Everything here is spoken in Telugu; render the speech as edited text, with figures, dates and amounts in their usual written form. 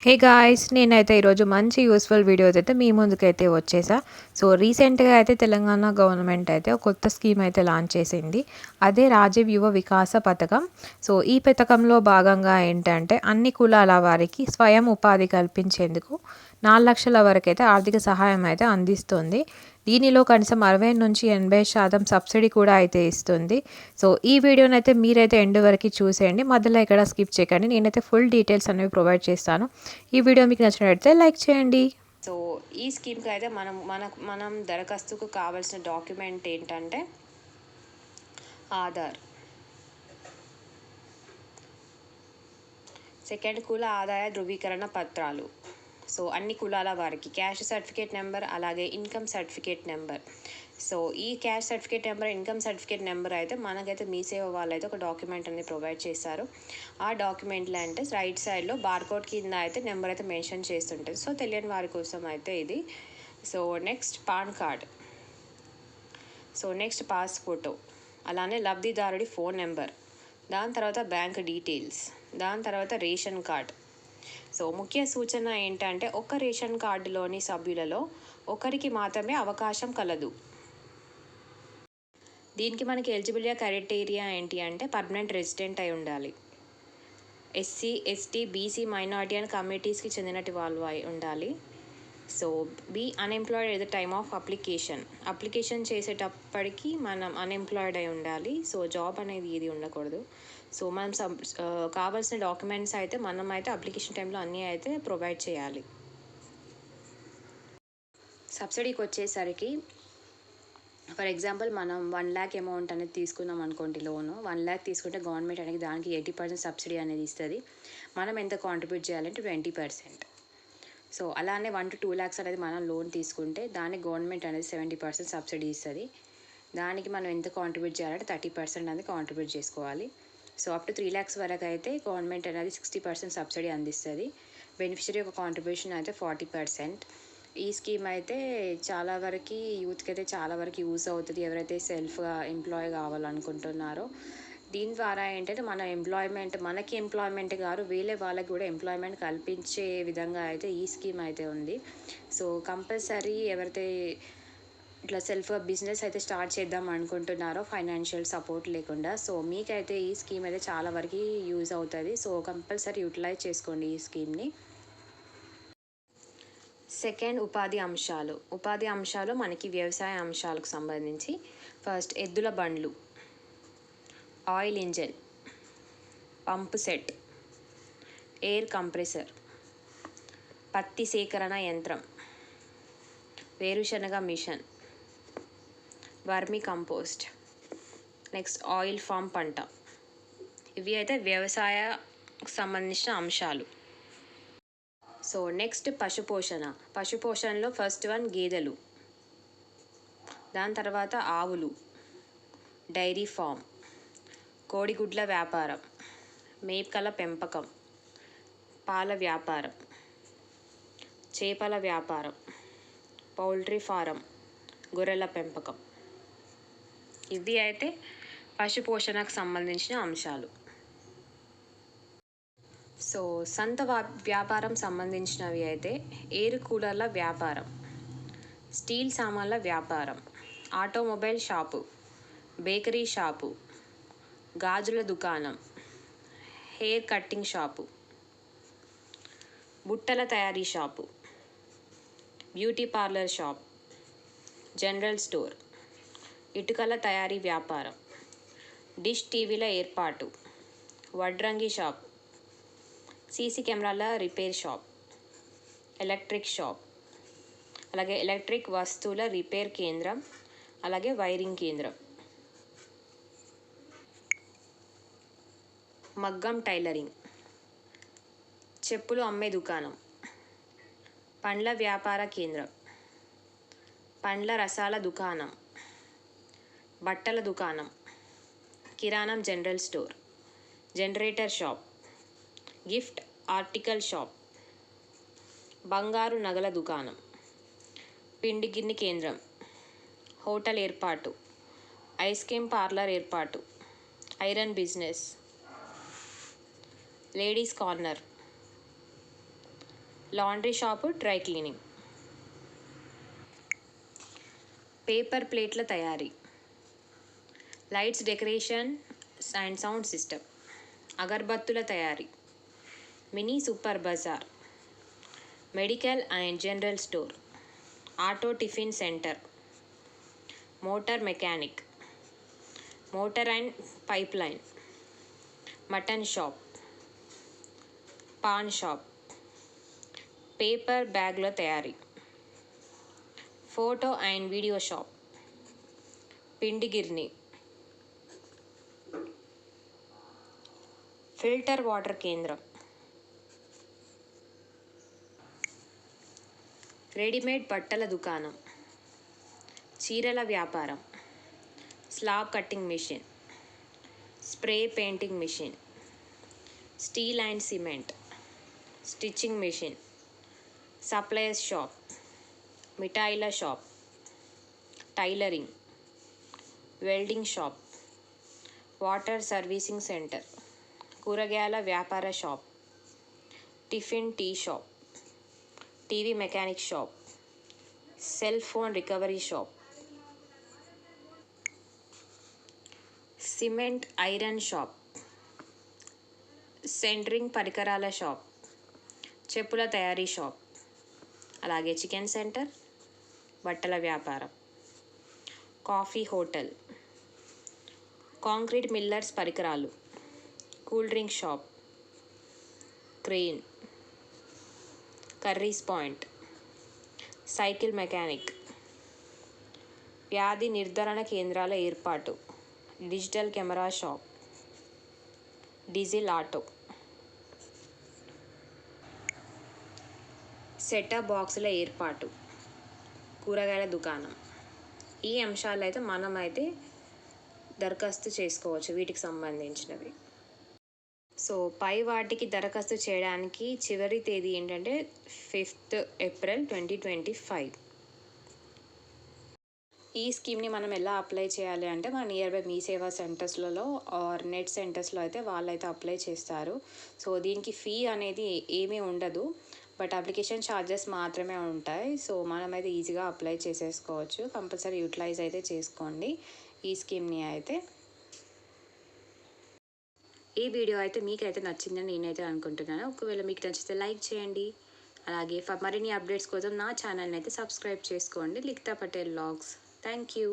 Hey guys! నేనైతే ఈరోజు మంచి యూజ్‌ఫుల్ వీడియోస్ అయితే మీ ముందుకైతే వచ్చేసా. సో, రీసెంట్‌గా అయితే తెలంగాణ గవర్నమెంట్ అయితే ఒక కొత్త స్కీమ్ అయితే లాంచ్ చేసింది. అదే రాజీవ్ యువ వికాస పథకం. సో, ఈ పథకంలో భాగంగా ఏంటంటే అన్ని కులాల వారికి స్వయం ఉపాధి కల్పించేందుకు 4,00,000 వరకైతే ఆర్థిక సహాయం అయితే అందిస్తుంది. దీనిలో కనీసం 60-80% సబ్సిడీ కూడా అయితే ఇస్తుంది. సో, ఈ వీడియోనైతే మీరైతే ఎండ్ వరకు చూసేయండి. మధ్యలో ఎక్కడ స్కిప్ చేయకండి. నేనైతే ఫుల్ డీటెయిల్స్ అనేవి ప్రొవైడ్ చేస్తాను. ఈ వీడియో మీకు నచ్చినట్లయితే లైక్ చేయండి. సో ఈ స్కీమ్కి అయితే మనం దరఖాస్తుకు కావాల్సిన డాక్యుమెంట్ ఏంటంటే ఆధార్, సెకండ్ కుల ఆదాయ ధృవీకరణ పత్రాలు. సో అన్ని కులాల వారికి క్యాస్ట్ సర్టిఫికేట్ నెంబర్, అలాగే ఇన్కమ్ సర్టిఫికేట్ నెంబర్. సో ఈ caste certificate number, income certificate number అయితే మనకైతే మీ సేవ వాళ్ళు అయితే ఒక డాక్యుమెంట్ అనేది ప్రొవైడ్ చేస్తారు. ఆ డాక్యుమెంట్లో అంటే రైట్ సైడ్లో బార్కోడ్ కింద అయితే నెంబర్ అయితే మెన్షన్ చేస్తుంటుంది. సో తెలియని వారి కోసం అయితే ఇది. So next pan card, so next pass photo, అలానే లబ్ధిదారుడి ఫోన్ నెంబర్, దాని తర్వాత బ్యాంక్ డీటెయిల్స్, దాని తర్వాత రేషన్ కార్డ్. సో ముఖ్య సూచన ఏంటంటే ఒక్క రేషన్ కార్డులోని సభ్యులలో ఒకరికి మాత్రమే అవకాశం కలదు. దీనికి మనకి ఎలిజిబిలిటీ క్రైటీరియా ఏంటి అంటే పర్మనెంట్ రెసిడెంట్ అయి ఉండాలి, SC, ST, BC, minority and కమ్యూనిటీస్కి చెందినటి వాళ్ళు అయి ఉండాలి. So be unemployed at the time of application చేసేటప్పటికి మనం అన్ఎంప్లాయిడ్ అయి ఉండాలి. సో జాబ్ అనేది ఇది ఉండకూడదు. సో మనం కావాల్సిన డాక్యుమెంట్స్ అయితే మనం అయితే అప్లికేషన్ టైంలో అన్నీ అయితే ప్రొవైడ్ చేయాలి. సబ్సిడీకి వచ్చేసరికి ఫర్ ఎగ్జాంపుల్ మనం 1,00,000 అమౌంట్ అనేది తీసుకున్నాం అనుకోండి, లోను 1,00,000 తీసుకుంటే గవర్నమెంట్ అనేది దానికి 80% సబ్సిడీ అనేది ఇస్తుంది. మనం ఎంత కాంట్రిబ్యూట్ చేయాలంటే 20%. సో అలానే 1 to 2 lakhs అనేది మనం లోన్ తీసుకుంటే దానికి గవర్నమెంట్ అనేది 70% సబ్సిడీ ఇస్తుంది. దానికి మనం ఎంత కాంట్రిబ్యూట్ చేయాలంటే 30% అనేది కాంట్రిబ్యూట్ చేసుకోవాలి. సో అప్ టు 3 lakhs వరకు అయితే గవర్నమెంట్ అనేది 60% సబ్సిడీ అందిస్తుంది. బెనిఫిషరీ యొక్క కాంట్రిబ్యూషన్ అయితే 40%. ఈ స్కీమ్ అయితే చాలా వరకు యూత్కి అయితే చాలా వరకు యూస్ అవుతుంది. ఎవరైతే సెల్ఫ్గా ఎంప్లాయ్ కావాలనుకుంటున్నారో దీని ద్వారా ఏంటంటే మనకి ఎంప్లాయ్మెంట్ కాదు, వేరే వాళ్ళకి కూడా ఎంప్లాయ్మెంట్ కల్పించే విధంగా అయితే ఈ స్కీమ్ అయితే ఉంది. సో కంపల్సరీ ఎవరైతే ఇట్లా సెల్ఫ్గా బిజినెస్ అయితే స్టార్ట్ చేద్దాం అనుకుంటున్నారో ఫైనాన్షియల్ సపోర్ట్ లేకుండా, సో మీకైతే ఈ స్కీమ్ అయితే చాలా వరకు యూజ్ అవుతుంది. సో కంపల్సరీ యూటిలైజ్ చేసుకోండి ఈ స్కీమ్ని. సెకండ్, ఉపాధి అంశాలు మనకి వ్యవసాయ అంశాలకు సంబంధించి ఫస్ట్ ఎద్దుల బండ్లు, oil engine, pump set, air compressor, పత్తి సేకరణ యంత్రం, వేరుశనగ machine, vermicompost, next oil palm పంట. ఇవి అయితే వ్యవసాయకు సంబంధించిన అంశాలు. సో నెక్స్ట్ పశుపోషణలో ఫస్ట్ వన్ గేదెలు, దాని తర్వాత ఆవులు, డైరీ ఫామ్, కోడిగుడ్ల వ్యాపారం, మేకల పెంపకం, పాల వ్యాపారం, చేపల వ్యాపారం, పౌల్ట్రీ ఫారం, గొర్రెల పెంపకం. ఇవి అయితే పశుపోషణకు సంబంధించిన అంశాలు. సో సొంత వ్యాపారం సంబంధించినవి అయితే ఎయిర్ కూలర్ల వ్యాపారం, స్టీల్ సామాన్ల వ్యాపారం, ఆటోమొబైల్ షాపు, బేకరీ షాపు, గాజుల దుకాణం, హెయిర్ కట్టింగ్ షాపు, బుట్టల తయారీ shop, beauty parlour shop, general store, ఇటుకల తయారీ వ్యాపారం, డిష్ టీవీల ఏర్పాటు, వడ్రంగి షాప్, సీసీ కెమెరాల రిపేర్ షాప్, ఎలక్ట్రిక్ షాప్, అలాగే ఎలక్ట్రిక్ వస్తువుల రిపేర్ కేంద్రం, అలాగే వైరింగ్ కేంద్రం, మగ్గం టైలరింగ్, చెప్పులు అమ్మే దుకాణం, పండ్ల వ్యాపార కేంద్రం, పండ్ల రసాల దుకాణం, బట్టల దుకాణం, కిరాణం general store, generator shop, gift article shop, బంగారు నగల దుకాణం, పిండి గిన్నె కేంద్రం, హోటల్ ఏర్పాటు, ఐస్ క్రీమ్ పార్లర్ ఏర్పాటు, iron business, ladies corner, laundry shop, dry cleaning. Paper ప్లేట్ల తయారీ, lights decoration and sound system, అగరబత్తుల తయారీ, mini super bazaar, medical and general store, auto tiffin centre, motor mechanic, motor and pipe line, mutton shop, paan shop, paper బ్యాగ్ల తయారీ, ఫోటో అండ్ వీడియో షాప్, పిండి గిర్ని, ఫిల్టర్ వాటర్ కేంద్రం, రెడీమేడ్ బట్టల దుకాణం, చీరల వ్యాపారం, slab cutting machine, spray painting machine, steel and cement, stitching machine, suppliers shop, మిఠాయిల shop, tailoring, welding shop, water servicing centre, కూరగాయల వ్యాపార shop, tiffin tea shop, TV mechanic shop, cell phone recovery shop, cement iron shop, centring పరికరాల షాప్, చెప్పుల తయారీ షాప్, అలాగే చికెన్ సెంటర్, బట్టల వ్యాపారం, కాఫీ హోటల్, కాంక్రీట్ మిల్లర్స్ పరికరాలు, cool drink shop, crane, curries point, cycle mechanic, వ్యాధి నిర్ధారణ కేంద్రాల ఏర్పాటు, digital camera shop, diesel auto, setup బాక్సుల ఏర్పాటు, కూరగాయల దుకాణం. ఈ అంశాలు అయితే మనమైతే దరఖాస్తు చేసుకోవచ్చు వీటికి సంబంధించినవి. సో పై వాటికి దరఖాస్తు చేయడానికి చివరి తేదీ ఏంటంటే 5th April 2025. ఈ స్కీమ్ని మనం ఎలా అప్లై చేయాలి అంటే మన నియర్ బై మీ సేవా సెంటర్స్లలో ఆర్ నెట్ సెంటర్స్లో అయితే వాళ్ళైతే అప్లై చేస్తారు. సో దీనికి ఫీ అనేది ఏమీ ఉండదు, బట్ అప్లికేషన్ ఛార్జెస్ మాత్రమే ఉంటాయి. సో మనమైతే ఈజీగా అప్లై చేసేసుకోవచ్చు. కంపల్సరీ యూటిలైజ్ అయితే చేసుకోండి ఈ స్కీమ్ని అయితే. ఈ వీడియో అయితే మీకైతే నచ్చిందని నేనైతే అనుకుంటున్నాను. ఒకవేళ మీకు నచ్చితే లైక్ చేయండి. అలాగే మరిన్ని అప్డేట్స్ కోసం నా ఛానల్ని అయితే సబ్స్క్రైబ్ చేసుకోండి. Likhita Patel vlogs. Thank you.